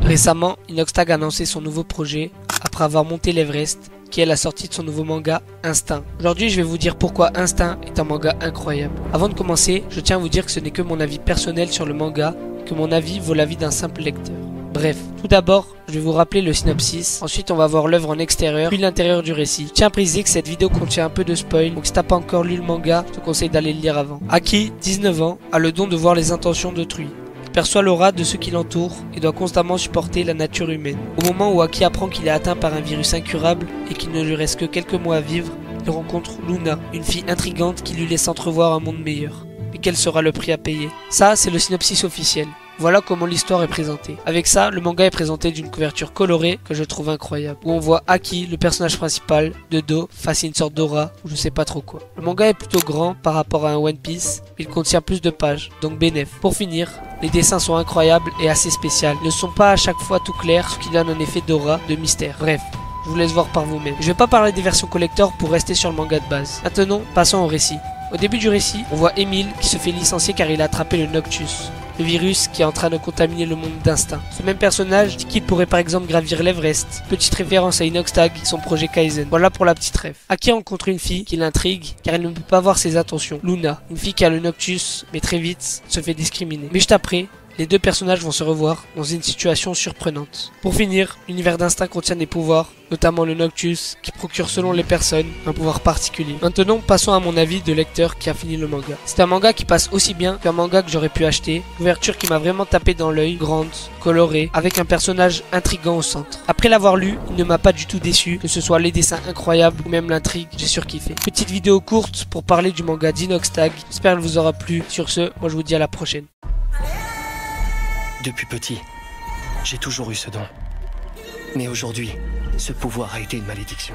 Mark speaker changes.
Speaker 1: Récemment, Inoxtag a annoncé son nouveau projet après avoir monté l'Everest, qui est la sortie de son nouveau manga Instinct. Aujourd'hui, je vais vous dire pourquoi Instinct est un manga incroyable. Avant de commencer, je tiens à vous dire que ce n'est que mon avis personnel sur le manga, et que mon avis vaut l'avis d'un simple lecteur. Bref, tout d'abord, je vais vous rappeler le synopsis, ensuite on va voir l'œuvre en extérieur, puis l'intérieur du récit. Je tiens à préciser que cette vidéo contient un peu de spoil, donc si t'as pas encore lu le manga, je te conseille d'aller le lire avant. Aki, 19 ans, a le don de voir les intentions d'autrui. Il perçoit l'aura de ceux qui l'entourent et doit constamment supporter la nature humaine. Au moment où Aki apprend qu'il est atteint par un virus incurable et qu'il ne lui reste que quelques mois à vivre, il rencontre Luna, une fille intrigante qui lui laisse entrevoir un monde meilleur. Mais quel sera le prix à payer? Ça, c'est le synopsis officiel. Voilà comment l'histoire est présentée. Avec ça, le manga est présenté d'une couverture colorée que je trouve incroyable, où on voit Aki, le personnage principal, de dos, face à une sorte d'aura, ou je sais pas trop quoi. Le manga est plutôt grand par rapport à un One Piece, mais il contient plus de pages, donc bénéf. Pour finir, les dessins sont incroyables et assez spéciaux. Ils ne sont pas à chaque fois tout clairs, ce qui donne un effet d'aura, de mystère. Bref. Je vous laisse voir par vous-même. Je vais pas parler des versions collector pour rester sur le manga de base. Maintenant, passons au récit. Au début du récit, on voit Emile qui se fait licencier car il a attrapé le Noctus, le virus qui est en train de contaminer le monde d'Instinct. Ce même personnage dit qu'il pourrait par exemple gravir l'Everest. Petite référence à Inoxtag, son projet Kaizen. Voilà pour la petite ref. Aki rencontre une fille qui l'intrigue car elle ne peut pas voir ses intentions. Luna, une fille qui a le Noctus, mais très vite se fait discriminer. Mais juste après, les deux personnages vont se revoir dans une situation surprenante. Pour finir, l'univers d'Instinct contient des pouvoirs, notamment le Noctus, qui procure selon les personnes un pouvoir particulier. Maintenant, passons à mon avis de lecteur qui a fini le manga. C'est un manga qui passe aussi bien qu'un manga que j'aurais pu acheter. Couverture qui m'a vraiment tapé dans l'œil, grande, colorée, avec un personnage intriguant au centre. Après l'avoir lu, il ne m'a pas du tout déçu, que ce soit les dessins incroyables ou même l'intrigue, j'ai surkiffé. Petite vidéo courte pour parler du manga d'Inoxtag. J'espère qu'elle vous aura plu. Sur ce, moi je vous dis à la prochaine.
Speaker 2: Depuis petit, j'ai toujours eu ce don. Mais aujourd'hui, ce pouvoir a été une malédiction.